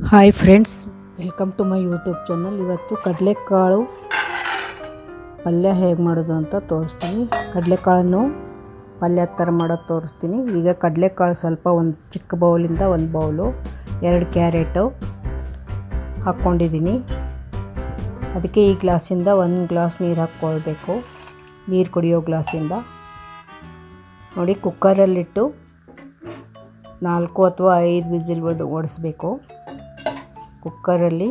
Hi friends, welcome to my YouTube channel. ಇವತ್ತು ಕಡಲೆಕಾಳು ಪಲ್ಯ ಹೇಗೆ ಮಾಡೋದು ಅಂತ ತೋರಿಸ್ತೀನಿ. ಕಡಲೆಕಾಳನ್ನು ಪಲ್ಯ ಥರ ಮಾಡೋದು ತೋರಿಸ್ತೀನಿ. ಈಗ ಕಡಲೆಕಾಳು ಸ್ವಲ್ಪ ಒಂದು ಚಿಕ್ಕ ಬೌಲಿಂದ ಒಂದು ಬೌಲು 2 ಕ್ಯಾರೆಟು ಹಾಕ್ಕೊಂಡಿದ್ದೀನಿ. ಅದಕ್ಕೆ ಈ ಗ್ಲಾಸಿಂದ 1 ಗ್ಲಾಸ್ ನೀರು ಹಾಕ್ಕೊಳ್ಬೇಕು. ನೀರು ಕುಡಿಯೋ ಗ್ಲಾಸಿಂದ ನೋಡಿ. ಕುಕ್ಕರಲ್ಲಿಟ್ಟು 4 ಅಥವಾ 5 ವಿಸಿಲ್ ಓಡಿಸ್ಬೇಕು. ಕುಕ್ಕರಲ್ಲಿ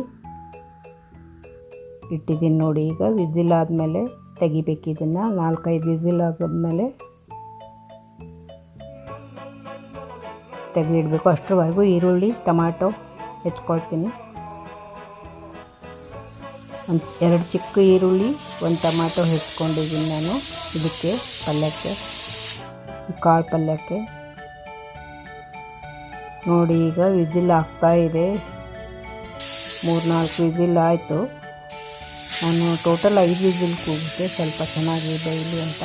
ಇಟ್ಟಿದ್ದೀನಿ ನೋಡಿ. ಈಗ ವಿಸಿಲ್ ಆದಮೇಲೆ ತೆಗಿಬೇಕು. ಇದನ್ನು 4-5 ವಿಸಿಲ್ ಆದಮೇಲೆ ತೆಗೆದಿಡಬೇಕು. ಅಷ್ಟರವರೆಗೂ ಈರುಳ್ಳಿ ಟೊಮಾಟೊ ಹೆಚ್ಕೊಳ್ತೀನಿ. 2 ಚಿಕ್ಕ ಈರುಳ್ಳಿ, 1 ಟೊಮಾಟೊ ಹೆಚ್ಕೊಂಡಿದ್ದೀನಿ ನಾನು ಇದಕ್ಕೆ ಪಲ್ಯಕ್ಕೆ, ಕಾಳು ಪಲ್ಯಕ್ಕೆ ನೋಡಿ. ಈಗ ವಿಸಿಲ್ ಆಗ್ತಾ ಇದೆ. 3-4 ವಿಸಿಲ್ ಆಯಿತು. ನಾನು ಟೋಟಲ್ 5 ವಿಸಿಲ್ ಕೂಗುತ್ತೆ, ಸ್ವಲ್ಪ ಚೆನ್ನಾಗಿ ಬೇಯಲಿ ಅಂತ.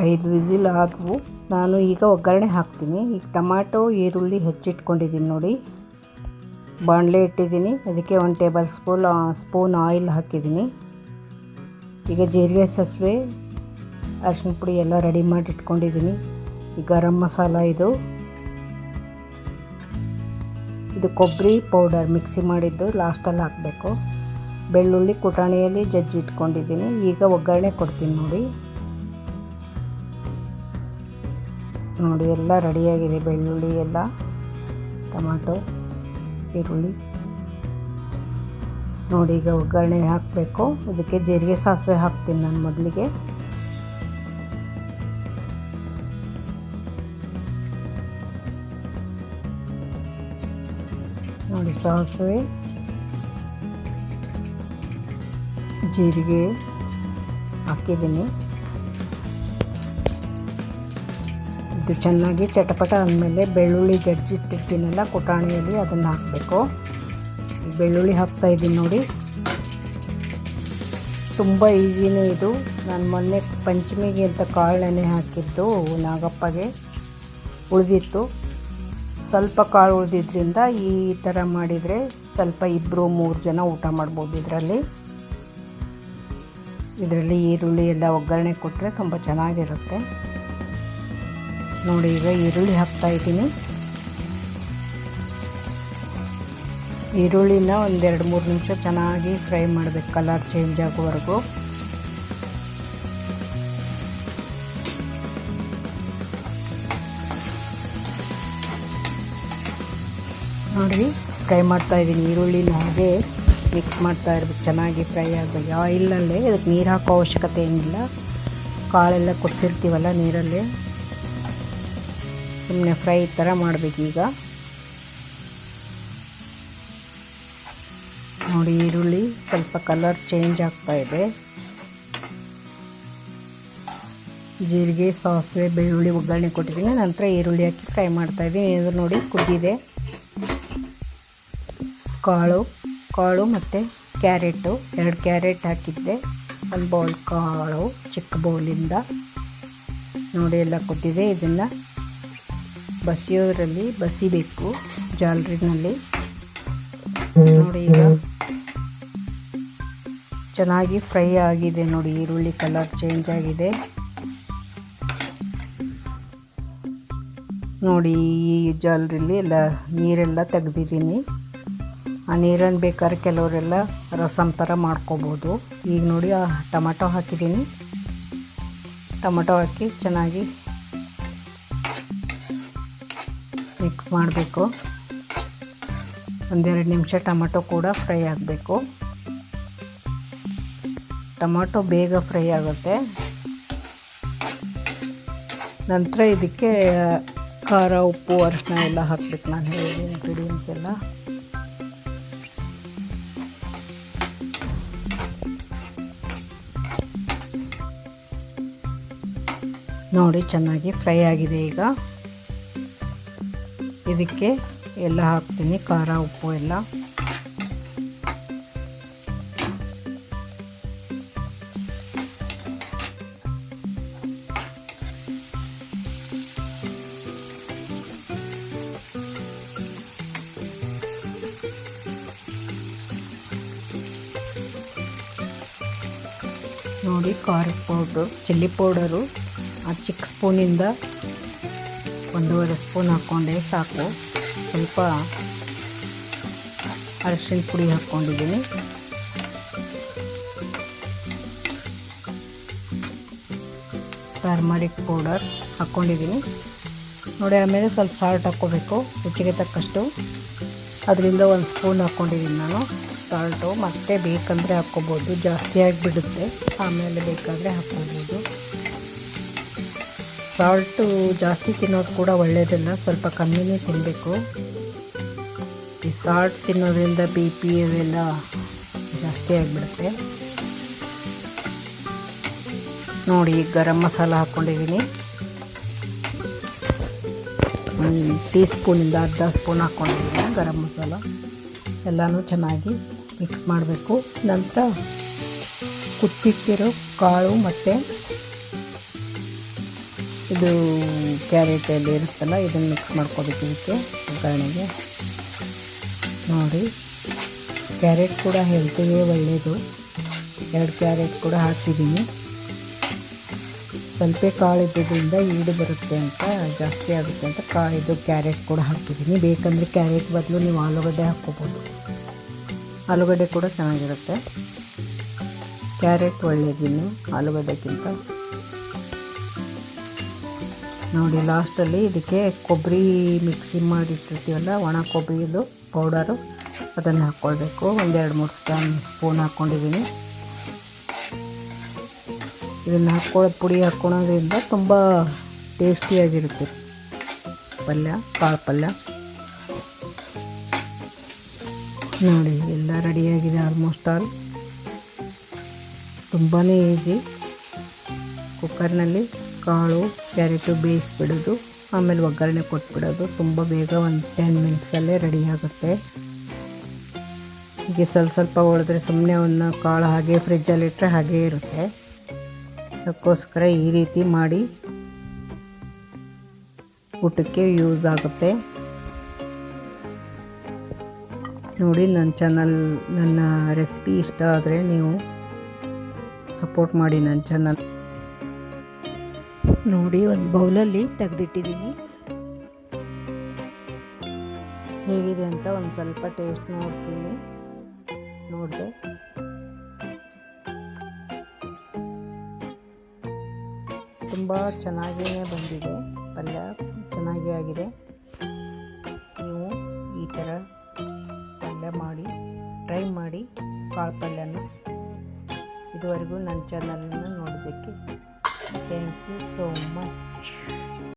ಐದು ವಿಸಿಲ್ ಆದವು. ನಾನು ಈಗ ಒಗ್ಗರಣೆ ಹಾಕ್ತೀನಿ. ಈಗ ಟೊಮಾಟೊ ಈರುಳ್ಳಿ ಹೆಚ್ಚಿಟ್ಕೊಂಡಿದ್ದೀನಿ ನೋಡಿ. ಬಾಣಲೆ ಇಟ್ಟಿದ್ದೀನಿ. ಅದಕ್ಕೆ 1 ಟೇಬಲ್ ಸ್ಪೂನ್ ಆಯಿಲ್ ಹಾಕಿದ್ದೀನಿ. ಈಗ ಜೀರಿಗೆ, ಸಾಸಿವೆ, ಅರಿಶಿನ ಪುಡಿ ಎಲ್ಲ ರೆಡಿ ಮಾಡಿ ಇಟ್ಕೊಂಡಿದ್ದೀನಿ. ಈ ಗರಂ ಮಸಾಲ ಇದು ಕೊಬ್ಬರಿ ಪೌಡರ್ ಮಿಕ್ಸಿ ಮಾಡಿದ್ದು ಲಾಸ್ಟಲ್ಲಿ ಹಾಕಬೇಕು. ಬೆಳ್ಳುಳ್ಳಿ ಕುಟಾಣಿಯಲ್ಲಿ ಜಜ್ಜಿ ಇಟ್ಕೊಂಡಿದ್ದೀನಿ. ಈಗ ಒಗ್ಗರಣೆ ಕೊಡ್ತೀನಿ ನೋಡಿ. ಎಲ್ಲ ರೆಡಿಯಾಗಿದೆ. ಬೆಳ್ಳುಳ್ಳಿ ಎಲ್ಲ, ಟೊಮಾಟೊ, ಈರುಳ್ಳಿ ನೋಡಿ. ಈಗ ಒಗ್ಗರಣೆ ಹಾಕಬೇಕು. ಇದಕ್ಕೆ ಜೀರಿಗೆ, ಸಾಸಿವೆ ಹಾಕ್ತೀನಿ ನಾನು ಮೊದಲಿಗೆ. ನೋಡಿ, ಸಾಸಿವೆ, ಜೀರಿಗೆ ಹಾಕಿದ್ದೀನಿ. ಇದು ಚೆನ್ನಾಗಿ ಚಟಪಟ ಅಂದಮೇಲೆ ಬೆಳ್ಳುಳ್ಳಿ ಜಜ್ಜಿಟ್ಟಿರ್ತೀನಲ್ಲ ಕುಟಾಣಿಯಲ್ಲಿ, ಅದನ್ನು ಹಾಕಬೇಕು. ಬೆಳ್ಳುಳ್ಳಿ ಹಾಕ್ತಾಯಿದ್ದೀನಿ ನೋಡಿ. ತುಂಬ ಈಸಿನೇ ಇದು. ನಾನು ಮೊನ್ನೆ ಪಂಚಮಿಗೆ ಅಂತ ಕಾಳೆಣ್ಣೆ ಹಾಕಿದ್ದು ನಾಗಪ್ಪಗೆ ಉಳಿದಿತ್ತು. ಸ್ವಲ್ಪ ಕಾಳು ಉಳಿದಿದ್ದರಿಂದ ಈ ಥರ ಮಾಡಿದರೆ ಸ್ವಲ್ಪ 2-3 ಜನ ಊಟ ಮಾಡ್ಬೋದು. ಇದರಲ್ಲಿ ಈರುಳ್ಳಿ ಎಲ್ಲ ಒಗ್ಗರಣೆ ಕೊಟ್ಟರೆ ತುಂಬ ಚೆನ್ನಾಗಿರುತ್ತೆ ನೋಡಿ. ಈಗ ಈರುಳ್ಳಿ ಹಾಕ್ತಾಯಿದ್ದೀನಿ. ಈರುಳ್ಳಿನ 1-2-3 ನಿಮಿಷ ಚೆನ್ನಾಗಿ ಫ್ರೈ ಮಾಡಬೇಕು, ಕಲರ್ ಚೇಂಜ್ ಆಗೋವರೆಗೂ. ನೋಡಿ, ಫ್ರೈ ಮಾಡ್ತಾಯಿದ್ದೀನಿ. ಈರುಳ್ಳಿನ ಹಾಗೆ ಮಿಕ್ಸ್ ಮಾಡ್ತಾ ಇರ್ಬೇಕು, ಚೆನ್ನಾಗಿ ಫ್ರೈ ಆಗಬೇಕು ಆಯಿಲಲ್ಲೇ. ಇದಕ್ಕೆ ನೀರು ಹಾಕೋ ಅವಶ್ಯಕತೆ ಏನಿಲ್ಲ. ಕಾಳೆಲ್ಲ ಕುದಿಸಿರ್ತೀವಲ್ಲ ನೀರಲ್ಲಿ, ಸುಮ್ಮನೆ ಫ್ರೈ ಥರ ಮಾಡಬೇಕು. ಈಗ ನೋಡಿ, ಈರುಳ್ಳಿ ಸ್ವಲ್ಪ ಕಲರ್ ಚೇಂಜ್ ಆಗ್ತಾಯಿದೆ. ಜೀರಿಗೆ, ಸಾಸಿವೆ, ಬೆಳ್ಳುಳ್ಳಿ ಒಗ್ಗರಣೆ ಕೊಟ್ಟಿದ್ದೀನಿ. ನಂತರ ಈರುಳ್ಳಿ ಹಾಕಿ ಫ್ರೈ ಮಾಡ್ತಾಯಿದ್ದೀನಿ. ಇದು ನೋಡಿ ಕುದ್ದಿದೆ. ಕಾಳು ಮತ್ತು ಕ್ಯಾರೆಟು, 2 ಕ್ಯಾರೆಟ್ ಹಾಕಿದ್ದೆ. 1 ಬೌಲ್ ಕಾಳು ಚಿಕ್ಕ ಬೌಲಿಂದ ನೋಡಿ. ಎಲ್ಲ ಕುದ್ದಿದೆ. ಇದನ್ನು ಬಸಿಯೋದ್ರಲ್ಲಿ ಬಸಿಬೇಕು, ಜಾಲರಿನಲ್ಲಿ ನೋಡಿ. ಈಗ ಚೆನ್ನಾಗಿ ಫ್ರೈ ಆಗಿದೆ ನೋಡಿ. ಈರುಳ್ಳಿ ಕಲರ್ ಚೇಂಜ್ ಆಗಿದೆ ನೋಡಿ. ಈ ಜಾಲರಿಲಿ ಎಲ್ಲ ನೀರೆಲ್ಲ ತೆಗೆದಿದ್ದೀನಿ. ಆ ನೀರನ್ನು ಬೇಕಾದ್ರೆ ಕೆಲವರೆಲ್ಲ ರಸಮ್ ಥರ ಮಾಡ್ಕೋಬೋದು. ಈಗ ನೋಡಿ, ಟೊಮಾಟೊ ಹಾಕಿದ್ದೀನಿ. ಟೊಮಾಟೊ ಹಾಕಿ ಚೆನ್ನಾಗಿ ಮಿಕ್ಸ್ ಮಾಡಬೇಕು. 1-2 ನಿಮಿಷ ಟೊಮಾಟೊ ಕೂಡ ಫ್ರೈ ಆಗಬೇಕು. ಟೊಮಾಟೊ ಬೇಗ ಫ್ರೈ ಆಗುತ್ತೆ. ನಂತರ ಇದಕ್ಕೆ ಖಾರ, ಉಪ್ಪು, ಅರಿಶಿನ ಎಲ್ಲ ಹಾಕ್ಬೇಕು. ನಾನು ಹೇಳಿದ ಇಂಗ್ರೀಡಿಯೆಂಟ್ಸ್ ಎಲ್ಲ ನೋಡಿ. ಚೆನ್ನಾಗಿ ಫ್ರೈ ಆಗಿದೆ. ಈಗ ಇದಕ್ಕೆ ಎಲ್ಲ ಹಾಕ್ತೀನಿ, ಖಾರ, ಉಪ್ಪು ಎಲ್ಲ. ನೋಡಿ ಖಾರದ ಪೌಡ್ರು, ಚಿಲ್ಲಿ ಪೌಡರು ಆ ಚಿಕ್ಕ ಸ್ಪೂನಿಂದ 1.5 ಸ್ಪೂನ್ ಹಾಕ್ಕೊಂಡೆ ಸಾಕು. ಸ್ವಲ್ಪ ಅರಿಶಿನ ಪುಡಿ ಹಾಕ್ಕೊಂಡಿದ್ದೀನಿ. ಟರ್ಮರಿಕ್ ಪೌಡರ್ ಹಾಕ್ಕೊಂಡಿದ್ದೀನಿ ನೋಡಿ. ಆಮೇಲೆ ಸ್ವಲ್ಪ ಸಾಲ್ಟ್ ಹಾಕ್ಕೋಬೇಕು ರುಚಿಗೆ ತಕ್ಕಷ್ಟು. ಅದರಿಂದ 1 ಸ್ಪೂನ್ ಹಾಕ್ಕೊಂಡಿದ್ದೀನಿ ನಾನು ಸಾಲ್ಟು. ಮತ್ತೆ ಬೇಕಂದರೆ ಹಾಕ್ಕೋಬೋದು, ಜಾಸ್ತಿ ಆಗಿಬಿಡುತ್ತೆ, ಆಮೇಲೆ ಬೇಕಾದರೆ ಹಾಕ್ಕೋಬೋದು. ಸಾಲ್ಟು ಜಾಸ್ತಿ ತಿನ್ನೋದು ಕೂಡ ಒಳ್ಳೆಯದಲ್ಲ, ಸ್ವಲ್ಪ ಕಮ್ಮಿನೇ ತಿನ್ನಬೇಕು. ಈ ಸಾಲ್ಟ್ ತಿನ್ನೋದ್ರಿಂದ BP ಅವೆಲ್ಲ ಜಾಸ್ತಿ ಆಗಿಬಿಡುತ್ತೆ ನೋಡಿ. ಗರಂ ಮಸಾಲ ಹಾಕ್ಕೊಂಡಿದ್ದೀನಿ, 1 ಟೀ ಸ್ಪೂನಿಂದ ಅರ್ಧ ಸ್ಪೂನ್ ಹಾಕ್ಕೊಂಡಿದ್ದೀನಿ ಗರಂ ಮಸಾಲ. ಎಲ್ಲನೂ ಚೆನ್ನಾಗಿ ಮಿಕ್ಸ್ ಮಾಡಬೇಕು. ನಂತರ ಕುಚ್ಚಿಟ್ಟಿರೋ ಕಾಳು ಮತ್ತು ಇದು ಕ್ಯಾರೆಟ್ ಎಲ್ಲ ಇರುತ್ತಲ್ಲ, ಇದನ್ನು ಮಿಕ್ಸ್ ಮಾಡ್ಕೋಬೇಕು ಇದಕ್ಕೆ ಒಗ್ಗರಣೆಗೆ ನೋಡಿ. ಕ್ಯಾರೆಟ್ ಕೂಡ ಹೆಲ್ತಿಗೆ ಒಳ್ಳೆಯದು. 2 ಕ್ಯಾರೆಟ್ ಕೂಡ ಹಾಕಿದ್ದೀನಿ. ಸ್ವಲ್ಪ ಕಾಳು ಇದ್ದಿದ್ದರಿಂದ ಈಡು ಬರುತ್ತೆ ಅಂತ, ಜಾಸ್ತಿ ಆಗುತ್ತೆ ಅಂತ ಇದು ಕ್ಯಾರೆಟ್ ಕೂಡ ಹಾಕಿದ್ದೀನಿ. ಬೇಕಂದರೆ ಕ್ಯಾರೆಟ್ ಬದಲು ನೀವು ಆಲೂಗಡ್ಡೆ ಹಾಕ್ಕೋಬೋದು, ಆಲೂಗಡ್ಡೆ ಕೂಡ ಚೆನ್ನಾಗಿರುತ್ತೆ. ಕ್ಯಾರೆಟ್ ಒಳ್ಳೆಯದಿನ್ನು ಆಲೂಗಡ್ಡೆಗಿಂತ ನೋಡಿ. ಲಾಸ್ಟಲ್ಲಿ ಇದಕ್ಕೆ ಕೊಬ್ಬರಿ ಮಿಕ್ಸಿ ಮಾಡಿಟ್ಟಿರ್ತೀವಲ್ಲ, ಒಣ ಕೊಬ್ಬರಿದು ಪೌಡರು, ಅದನ್ನು ಹಾಕ್ಕೊಳ್ಬೇಕು. 1-2-3 ಸ್ಪೂನ್ ಹಾಕ್ಕೊಂಡಿದ್ದೀನಿ. ಇದನ್ನು ಪುಡಿ ಹಾಕ್ಕೊಳೋದ್ರಿಂದ ತುಂಬ ಟೇಸ್ಟಿಯಾಗಿರುತ್ತೆ ಪಲ್ಯ, ಕಾಳು ಪಲ್ಯ ನೋಡಿ. ಎಲ್ಲ ರೆಡಿಯಾಗಿದೆ ಆಲ್ಮೋಸ್ಟ್ ಆಲ್. ತುಂಬಾ ಈಸಿ. ಕುಕ್ಕರ್ನಲ್ಲಿ ಕಾಳು ಕ್ಯಾರೆಟು ಬೇಯಿಸ್ಬಿಡೋದು, ಆಮೇಲೆ ಒಗ್ಗರಣೆ ಕೊಟ್ಬಿಡೋದು. ತುಂಬ ಬೇಗ 10 ಮಿನಿಟ್ಸಲ್ಲೇ ರೆಡಿಯಾಗುತ್ತೆ. ಹೀಗೆ ಸ್ವಲ್ಪ ಉಳಿದ್ರೆ ಸುಮ್ಮನೆ ಅವನ್ನ ಕಾಳು ಹಾಗೆ ಫ್ರಿಜ್ಜಲ್ಲಿಟ್ಟರೆ ಹಾಗೇ ಇರುತ್ತೆ. ಅದಕ್ಕೋಸ್ಕರ ಈ ರೀತಿ ಮಾಡಿ ಊಟಕ್ಕೆ ಯೂಸ್ ಆಗುತ್ತೆ ನೋಡಿ. ನನ್ನ ರೆಸಿಪಿ ಇಷ್ಟ ಆದರೆ ನೀವು ಸಪೋರ್ಟ್ ಮಾಡಿ ನನ್ನ ಚಾನಲ್ ನೋಡಿ. ಒಂದು ಬೌಲಲ್ಲಿ ತೆಗೆದಿಟ್ಟಿದ್ದೀನಿ. ಹೇಗಿದೆ ಅಂತ ಒಂದು ಸ್ವಲ್ಪ ಟೇಸ್ಟ್ ನೋಡಿದೆ. ತುಂಬ ಚೆನ್ನಾಗಿಯೇ ಬಂದಿದೆ ಪಲ್ಯ, ಚೆನ್ನಾಗೇ ಆಗಿದೆ. ನೀವು ಈ ಥರ ಪಲ್ಯ ಮಾಡಿ ಟ್ರೈ ಮಾಡಿ ಕಾಳು ಪಲ್ಯನ. ಇದುವರೆಗೂ ನನ್ನ ಚಾನಲನ್ನು ನೋಡೋದಕ್ಕೆ ಥ್ಯಾಂಕ್ ಯು ಸೋ ಮಚ್.